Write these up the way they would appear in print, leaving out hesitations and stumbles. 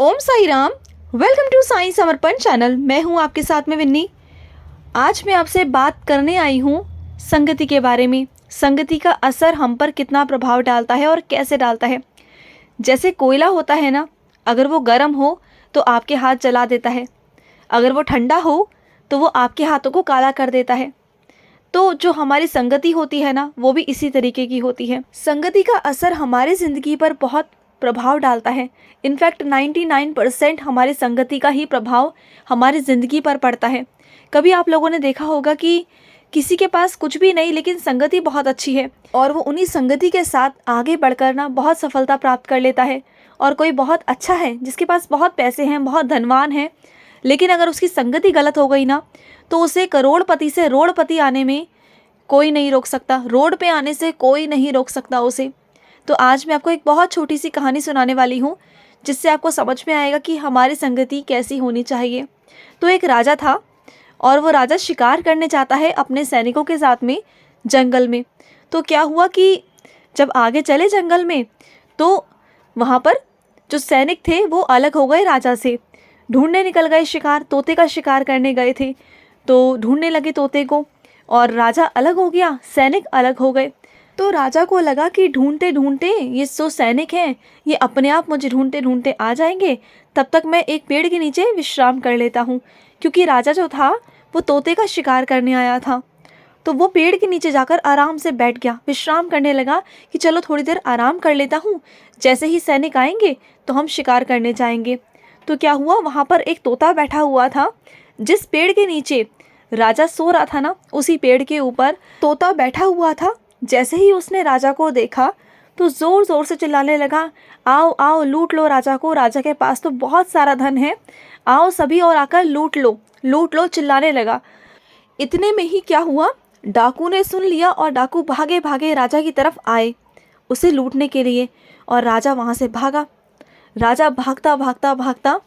Om Sai Ram. Welcome to Sai Samarpan channel. मैं हूं आपके साथ में विन्नी। आज मैं आपसे बात करने आई हूं संगति के बारे में। संगति का असर हम पर कितना प्रभाव डालता है और कैसे डालता है। जैसे कोयला होता है ना, अगर वो गर्म हो तो आपके हाथ जला देता है, अगर वो ठंडा हो तो वो आपके हाथों को काला कर देता है। तो जो हमारी संगति होती है ना, वो भी इसी तरीके की होती है। संगति का असर हमारी ज़िंदगी पर बहुत प्रभाव डालता है। इनफैक्ट 99% हमारी संगति का ही प्रभाव हमारी ज़िंदगी पर पड़ता है। कभी आप लोगों ने देखा होगा कि किसी के पास कुछ भी नहीं लेकिन संगति बहुत अच्छी है और वो उन्हीं संगति के साथ आगे बढ़कर ना बहुत सफलता प्राप्त कर लेता है। और कोई बहुत अच्छा है जिसके पास बहुत पैसे हैं, बहुत धनवान है, लेकिन अगर उसकी संगति गलत हो गई ना तो उसे करोड़पति से रोड़पति आने में कोई नहीं रोक सकता, रोड पे आने से कोई नहीं रोक सकता उसे। तो आज मैं आपको एक बहुत छोटी सी कहानी सुनाने वाली हूँ जिससे आपको समझ में आएगा कि हमारी संगति कैसी होनी चाहिए। तो एक राजा था और वो राजा शिकार करने जाता है अपने सैनिकों के साथ में जंगल में। तो क्या हुआ कि जब आगे चले जंगल में तो वहाँ पर जो सैनिक थे वो अलग हो गए राजा से, ढूंढने निकल गए शिकार, तोते का शिकार करने गए थे। तो ढूंढने लगे तोते को और राजा अलग हो गया, सैनिक अलग हो गए। तो राजा को लगा कि ढूंढते ढूंढते ये जो सैनिक हैं ये अपने आप मुझे ढूंढते ढूंढते आ जाएंगे, तब तक मैं एक पेड़ के नीचे विश्राम कर लेता हूँ। क्योंकि राजा जो था वो तोते का शिकार करने आया था। तो वो पेड़ के नीचे जाकर आराम से बैठ गया, विश्राम करने लगा कि चलो थोड़ी देर आराम कर लेता हूँ, जैसे ही सैनिक आएंगे तो हम शिकार करने जाएंगे। तो क्या हुआ, वहाँ पर एक तोता बैठा हुआ था। जिस पेड़ के नीचे राजा सो रहा था ना, उसी पेड़ के ऊपर तोता बैठा हुआ था। जैसे ही उसने राजा को देखा तो ज़ोर ज़ोर से चिल्लाने लगा, आओ आओ लूट लो राजा को, राजा के पास तो बहुत सारा धन है, आओ सभी और आकर लूट लो लूट लो, चिल्लाने लगा। इतने में ही क्या हुआ, डाकू ने सुन लिया और डाकू भागे भागे राजा की तरफ आए उसे लूटने के लिए। और राजा वहाँ से भागा। राजा भागता भागता भागता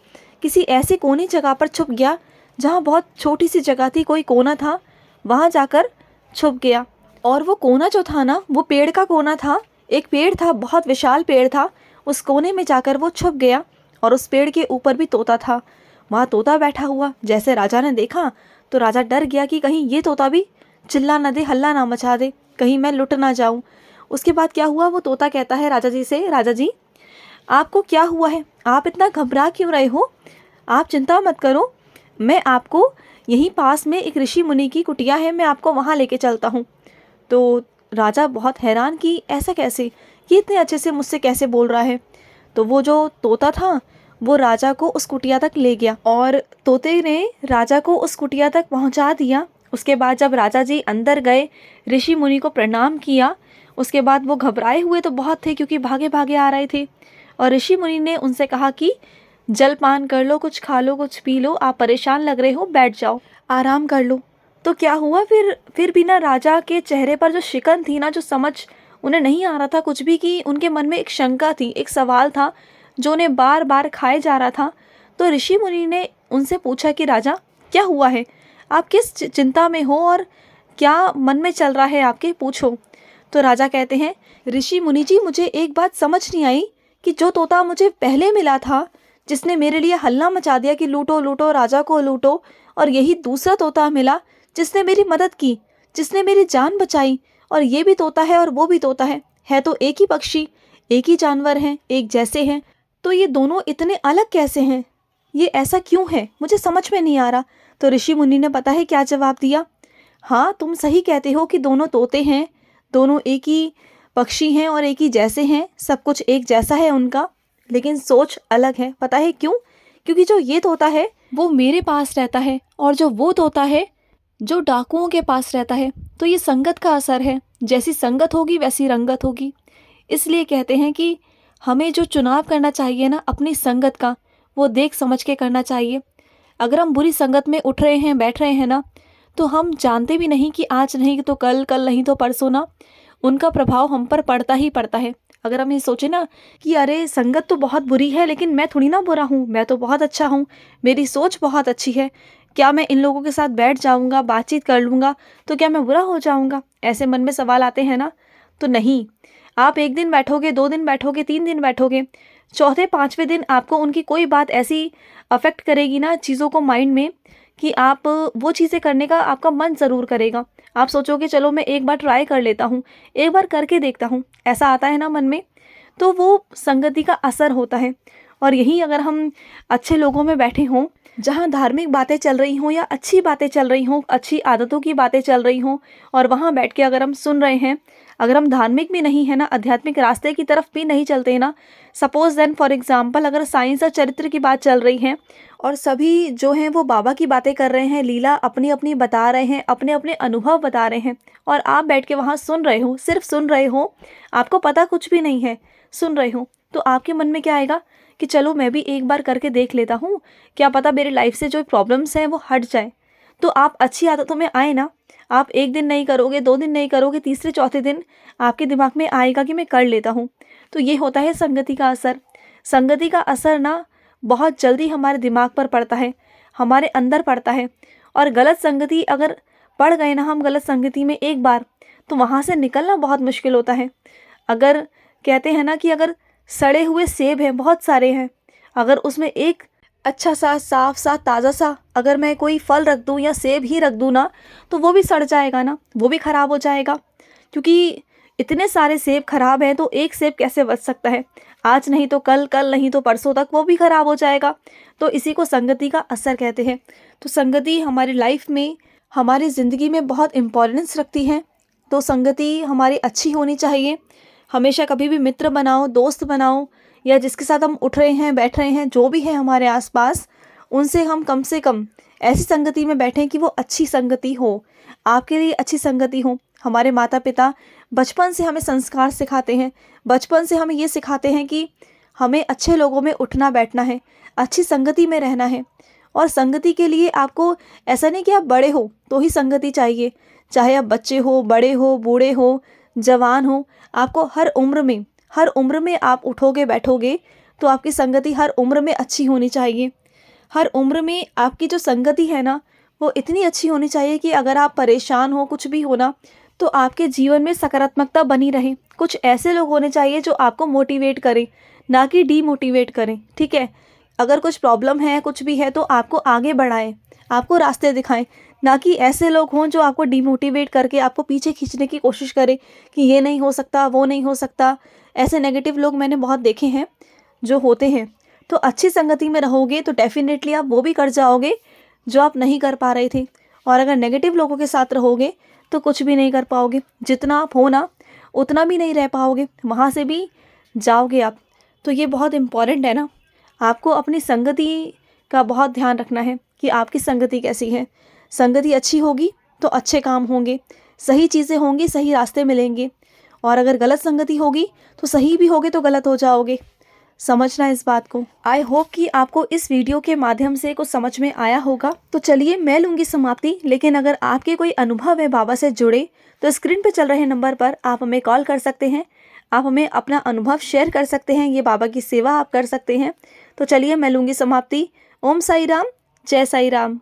किसी ऐसे कोनी जगह पर छुप गया जहाँ बहुत छोटी सी जगह थी, कोई कोना था, वहाँ जाकर छुप गया। और वो कोना जो था ना, वो पेड़ का कोना था। एक पेड़ था, बहुत विशाल पेड़ था। उस कोने में जाकर वो छुप गया और उस पेड़ के ऊपर भी तोता था। वहाँ तोता बैठा हुआ जैसे राजा ने देखा तो राजा डर गया कि कहीं ये तोता भी चिल्ला ना दे, हल्ला ना मचा दे, कहीं मैं लुट ना जाऊँ। उसके बाद क्या हुआ, वो तोता कहता है राजा जी से, राजा जी आपको क्या हुआ है, आप इतना घबरा क्यों रहे हो, आप चिंता मत करो, मैं आपको यहीं पास में एक ऋषि मुनि की कुटिया है, मैं आपको वहाँ लेके चलता हूँ। तो राजा बहुत हैरान कि ऐसा कैसे, ये इतने अच्छे से मुझसे कैसे बोल रहा है। तो वो जो तोता था वो राजा को उस कुटिया तक ले गया और तोते ने राजा को उस कुटिया तक पहुंचा दिया। उसके बाद जब राजा जी अंदर गए, ऋषि मुनि को प्रणाम किया, उसके बाद वो घबराए हुए तो बहुत थे क्योंकि भागे भागे आ रहे थे। और ऋषि मुनि ने उनसे कहा कि जलपान कर लो, कुछ खा लो, कुछ पी लो, आप परेशान लग रहे हो, बैठ जाओ, आराम कर लो। तो क्या हुआ, फिर भी ना राजा के चेहरे पर जो शिकन थी ना, जो समझ उन्हें नहीं आ रहा था कुछ भी, कि उनके मन में एक शंका थी, एक सवाल था जो उन्हें बार बार खाए जा रहा था। तो ऋषि मुनि ने उनसे पूछा कि राजा क्या हुआ है, आप किस चिंता में हो और क्या मन में चल रहा है आपके, पूछो। तो राजा कहते हैं, ऋषि मुनि जी मुझे एक बात समझ नहीं आई कि जो तोता मुझे पहले मिला था, जिसने मेरे लिए हल्ला मचा दिया कि लूटो लूटो राजा को लूटो, और यही दूसरा तोता मिला जिसने मेरी मदद की, जिसने मेरी जान बचाई, और ये भी तोता है और वो भी तोता है तो एक ही पक्षी, एक ही जानवर हैं, एक जैसे हैं, तो ये दोनों इतने अलग कैसे हैं, ये ऐसा क्यों है, मुझे समझ में नहीं आ रहा। तो ऋषि मुनि ने पता है क्या जवाब दिया, हाँ तुम सही कहते हो कि दोनों तोते हैं, दोनों एक ही पक्षी हैं और एक ही जैसे हैं, सब कुछ एक जैसा है उनका, लेकिन सोच अलग है। पता है क्यों, क्योंकि जो ये तोता है वो मेरे पास रहता है और जो वो तोता है जो डाकुओं के पास रहता है। तो ये संगत का असर है, जैसी संगत होगी वैसी रंगत होगी। इसलिए कहते हैं कि हमें जो चुनाव करना चाहिए ना अपनी संगत का, वो देख समझ के करना चाहिए। अगर हम बुरी संगत में उठ रहे हैं, बैठ रहे हैं ना, तो हम जानते भी नहीं कि आज नहीं तो कल, कल नहीं तो परसों ना उनका प्रभाव हम पर पड़ता ही पड़ता है। अगर हम ये सोचे ना कि अरे संगत तो बहुत बुरी है लेकिन मैं थोड़ी ना बुरा हूँ, मैं तो बहुत अच्छा हूँ, मेरी सोच बहुत अच्छी है, क्या मैं इन लोगों के साथ बैठ जाऊँगा, बातचीत कर लूँगा तो क्या मैं बुरा हो जाऊँगा, ऐसे मन में सवाल आते हैं ना। तो नहीं, आप एक दिन बैठोगे, 2 दिन बैठोगे, 3 दिन बैठोगे, चौथे पाँचवें दिन आपको उनकी कोई बात ऐसी अफेक्ट करेगी ना चीज़ों को माइंड में, कि आप वो चीज़ें करने का आपका मन ज़रूर करेगा। आप सोचोगे चलो मैं एक बार ट्राई कर लेता हूँ, एक बार करके देखता हूँ, ऐसा आता है ना मन में। तो वो संगति का असर होता है। और यही अगर हम अच्छे लोगों में बैठे हों, जहाँ धार्मिक बातें चल रही हों या अच्छी बातें चल रही हों, अच्छी आदतों की बातें चल रही हों, और वहाँ बैठ के अगर हम सुन रहे हैं, अगर हम धार्मिक भी नहीं है ना, आध्यात्मिक रास्ते की तरफ भी नहीं चलते ना, सपोज देन फॉर एग्जांपल अगर साइंस और चरित्र की बात चल रही है और सभी जो हैं वो बाबा की बातें कर रहे हैं, लीला अपनी अपनी बता रहे हैं, अपने अपने अनुभव बता रहे हैं, और आप बैठ के वहाँ सुन रहे हो, सिर्फ सुन रहे हो, आपको पता कुछ भी नहीं है, सुन रहे हो, तो आपके मन में क्या आएगा कि चलो मैं भी एक बार करके देख लेता हूँ, क्या पता मेरी लाइफ से जो प्रॉब्लम्स हैं वो हट जाए। तो आप अच्छी आदतों में आए ना, आप एक दिन नहीं करोगे, 2 दिन नहीं करोगे, तीसरे चौथे दिन आपके दिमाग में आएगा कि मैं कर लेता हूँ। तो ये होता है संगति का असर। संगति का असर ना बहुत जल्दी हमारे दिमाग पर पड़ता है, हमारे अंदर पड़ता है। और गलत संगति अगर पड़ गए ना हम गलत संगति में एक बार, तो वहाँ से निकलना बहुत मुश्किल होता है। अगर कहते हैं ना कि अगर सड़े हुए सेब हैं, बहुत सारे हैं, अगर उसमें एक अच्छा सा साफ सा ताज़ा सा अगर मैं कोई फल रख दूँ या सेब ही रख दूँ ना, तो वो भी सड़ जाएगा ना, वो भी ख़राब हो जाएगा। क्योंकि इतने सारे सेब खराब हैं तो एक सेब कैसे बच सकता है, आज नहीं तो कल, कल नहीं तो परसों तक वो भी ख़राब हो जाएगा। तो इसी को संगति का असर कहते हैं। तो संगति हमारी लाइफ में, हमारी ज़िंदगी में बहुत इम्पोर्टेंस रखती है। तो संगति हमारी अच्छी होनी चाहिए। हमेशा कभी भी मित्र बनाओ, दोस्त बनाओ, या जिसके साथ हम उठ रहे हैं, बैठ रहे हैं, जो भी है हमारे आसपास, उनसे हम कम से कम ऐसी संगति में बैठें कि वो अच्छी संगति हो, आपके लिए अच्छी संगति हो। हमारे माता पिता बचपन से हमें संस्कार सिखाते हैं, बचपन से हमें ये सिखाते हैं कि हमें अच्छे लोगों में उठना बैठना है, अच्छी संगति में रहना है। और संगति के लिए आपको ऐसा नहीं कि आप बड़े हो तो ही संगति चाहिए, चाहे आप बच्चे हो, बड़े हो, बूढ़े हो, जवान हो, आपको हर उम्र में आप उठोगे बैठोगे तो आपकी संगति हर उम्र में अच्छी होनी चाहिए। हर उम्र में आपकी जो संगति है ना, वो इतनी अच्छी होनी चाहिए कि अगर आप परेशान हो, कुछ भी हो ना, तो आपके जीवन में सकारात्मकता बनी रहे। कुछ ऐसे लोग होने चाहिए जो आपको मोटिवेट करें, ना कि डीमोटिवेट करें, ठीक है। अगर कुछ प्रॉब्लम है, कुछ भी है, तो आपको आगे बढ़ाएं, आपको रास्ते दिखाएं, ना कि ऐसे लोग हों जो आपको डीमोटिवेट करके आपको पीछे खींचने की कोशिश करें कि ये नहीं हो सकता, वो नहीं हो सकता। ऐसे नेगेटिव लोग मैंने बहुत देखे हैं जो होते हैं। तो अच्छी संगति में रहोगे तो डेफिनेटली आप वो भी कर जाओगे जो आप नहीं कर पा रहे थे। और अगर नेगेटिव लोगों के साथ रहोगे तो कुछ भी नहीं कर पाओगे, जितना आप हो ना उतना भी नहीं रह पाओगे, वहाँ से भी जाओगे आप। तो ये बहुत इम्पॉर्टेंट है ना, आपको अपनी संगति का बहुत ध्यान रखना है कि आपकी संगति कैसी है। संगति अच्छी होगी तो अच्छे काम होंगे, सही चीज़ें होंगी, सही रास्ते मिलेंगे। और अगर गलत संगति होगी तो सही भी होगे तो गलत हो जाओगे। समझना इस बात को। आई होप कि आपको इस वीडियो के माध्यम से कुछ समझ में आया होगा। तो चलिए मैं लूँगी समाप्ति, लेकिन अगर आपके कोई अनुभव है बाबा से जुड़े तो स्क्रीन पर चल रहे नंबर पर आप हमें कॉल कर सकते हैं, आप हमें अपना अनुभव शेयर कर सकते हैं, ये बाबा की सेवा आप कर सकते हैं। तो चलिए मैं लूँगी समाप्ति। ओम साई राम, जय साई राम।